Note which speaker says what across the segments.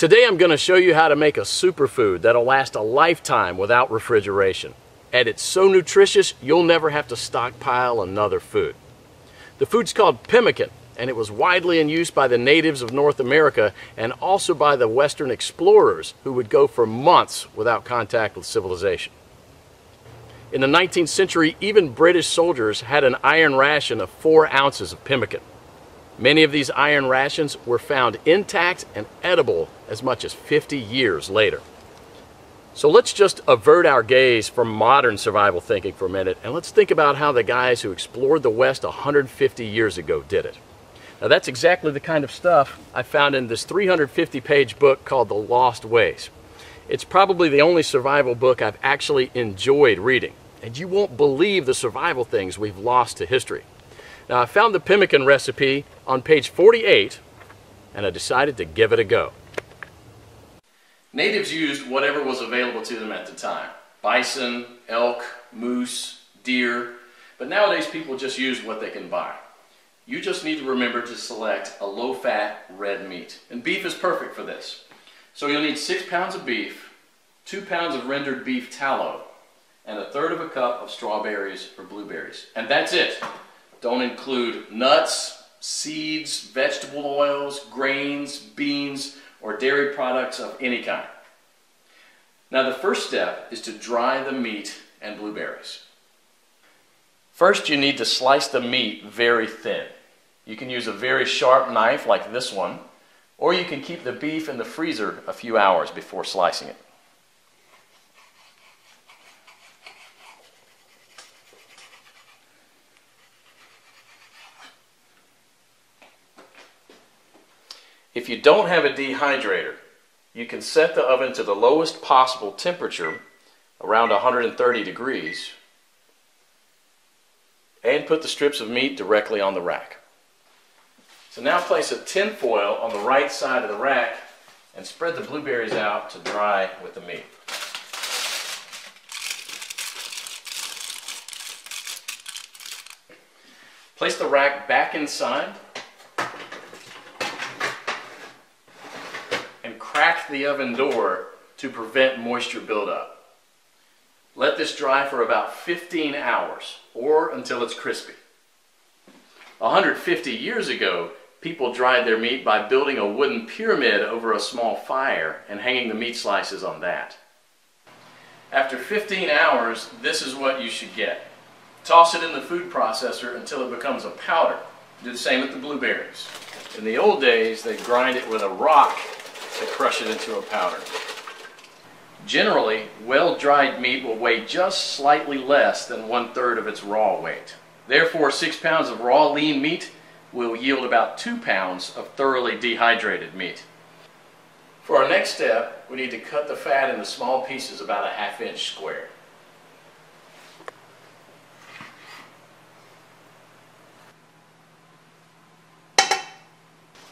Speaker 1: Today I'm going to show you how to make a superfood that'll last a lifetime without refrigeration. And it's so nutritious you'll never have to stockpile another food. The food's called pemmican, and it was widely in use by the natives of North America and also by the Western explorers who would go for months without contact with civilization. In the 19th century, even British soldiers had an iron ration of 4 ounces of pemmican. Many of these iron rations were found intact and edible as much as 50 years later. So let's just avert our gaze from modern survival thinking for a minute, and let's think about how the guys who explored the West 150 years ago did it. Now that's exactly the kind of stuff I found in this 350-page book called The Lost Ways. It's probably the only survival book I've actually enjoyed reading, and you won't believe the survival things we've lost to history. Now I found the Pemmican Recipe on page 48, and I decided to give it a go. Natives used whatever was available to them at the time. Bison, elk, moose, deer, but nowadays people just use what they can buy. You just need to remember to select a low-fat red meat, and beef is perfect for this. So you'll need 6 pounds of beef, 2 pounds of rendered beef tallow, and 1/3 cup of strawberries or blueberries. And that's it. Don't include nuts, seeds, vegetable oils, grains, beans, or dairy products of any kind. Now the first step is to dry the meat and blueberries. First you need to slice the meat very thin. You can use a very sharp knife like this one, or you can keep the beef in the freezer a few hours before slicing it. If you don't have a dehydrator, you can set the oven to the lowest possible temperature, around 130 degrees, and put the strips of meat directly on the rack. So now place a tin foil on the right side of the rack and spread the blueberries out to dry with the meat. Place the rack back inside and crack the oven door to prevent moisture buildup. Let this dry for about 15 hours or until it's crispy. 150 years ago, people dried their meat by building a wooden pyramid over a small fire and hanging the meat slices on that. After 15 hours, this is what you should get. Toss it in the food processor until it becomes a powder. Do the same with the blueberries. In the old days, they'd grind it with a rock to crush it into a powder. Generally, well-dried meat will weigh just slightly less than 1/3 of its raw weight. Therefore, 6 pounds of raw lean meat will yield about 2 pounds of thoroughly dehydrated meat. For our next step, we need to cut the fat into small pieces about a 1/2 inch square.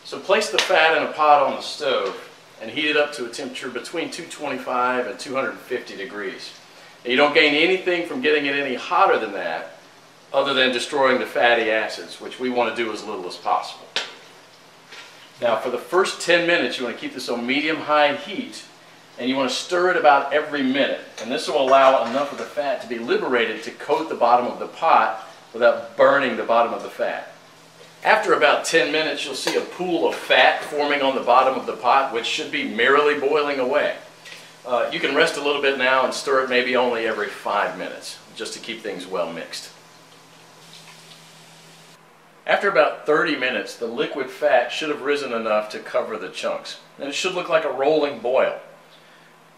Speaker 1: So place the fat in a pot on the stove and heat it up to a temperature between 225 and 250 degrees. And you don't gain anything from getting it any hotter than that other than destroying the fatty acids, which we want to do as little as possible. Now for the first 10 minutes you want to keep this on medium-high heat, and you want to stir it about every minute, and this will allow enough of the fat to be liberated to coat the bottom of the pot without burning the bottom of the fat. After about 10 minutes you'll see a pool of fat forming on the bottom of the pot, which should be merrily boiling away. You can rest a little bit now and stir it maybe only every 5 minutes, just to keep things well mixed. After about 30 minutes, the liquid fat should have risen enough to cover the chunks, and it should look like a rolling boil.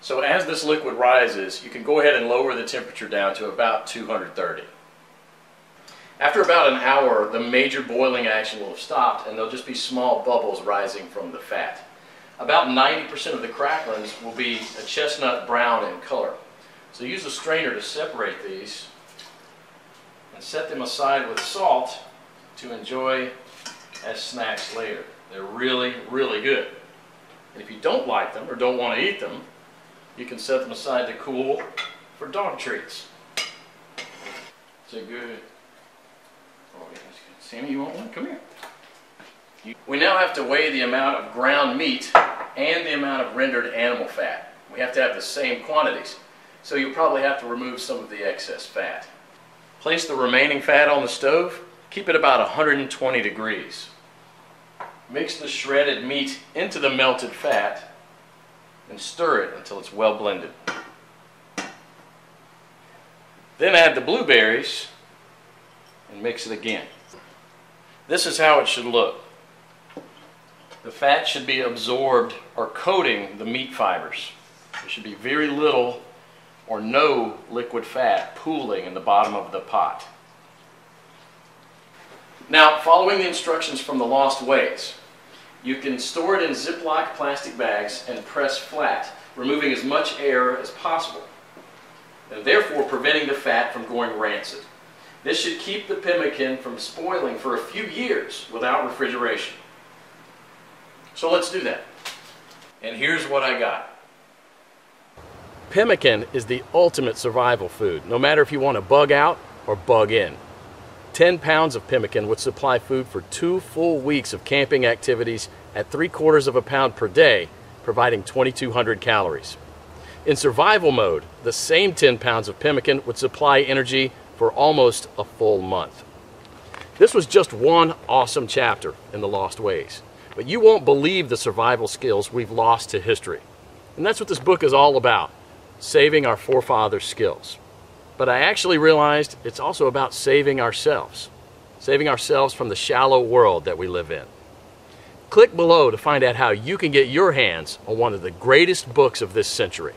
Speaker 1: So as this liquid rises, you can go ahead and lower the temperature down to about 230. After about an hour, the major boiling action will have stopped, and there'll just be small bubbles rising from the fat. About 90% of the cracklings will be a chestnut brown in color. So use a strainer to separate these and set them aside with salt to enjoy as snacks later. They're really, really good. And if you don't like them or don't want to eat them, you can set them aside to cool for dog treats. So good. Oh, yeah, that's good. Sammy, you want one? Come here. We now have to weigh the amount of ground meat and the amount of rendered animal fat. We have to have the same quantities, so you'll probably have to remove some of the excess fat. Place the remaining fat on the stove. Keep it about 120 degrees. Mix the shredded meat into the melted fat and stir it until it's well blended. Then add the blueberries and mix it again. This is how it should look. The fat should be absorbed or coating the meat fibers. There should be very little or no liquid fat pooling in the bottom of the pot. Now, following the instructions from the Lost Ways, you can store it in Ziploc plastic bags and press flat, removing as much air as possible, and therefore preventing the fat from going rancid. This should keep the pemmican from spoiling for a few years without refrigeration. So let's do that. And here's what I got. Pemmican is the ultimate survival food, no matter if you want to bug out or bug in. 10 pounds of pemmican would supply food for 2 full weeks of camping activities at 3/4 pound per day, providing 2,200 calories. In survival mode, the same 10 pounds of pemmican would supply energy for almost a full month. This was just one awesome chapter in the Lost Ways, but you won't believe the survival skills we've lost to history. And that's what this book is all about, saving our forefathers' skills. But I actually realized it's also about saving ourselves from the shallow world that we live in. Click below to find out how you can get your hands on one of the greatest books of this century.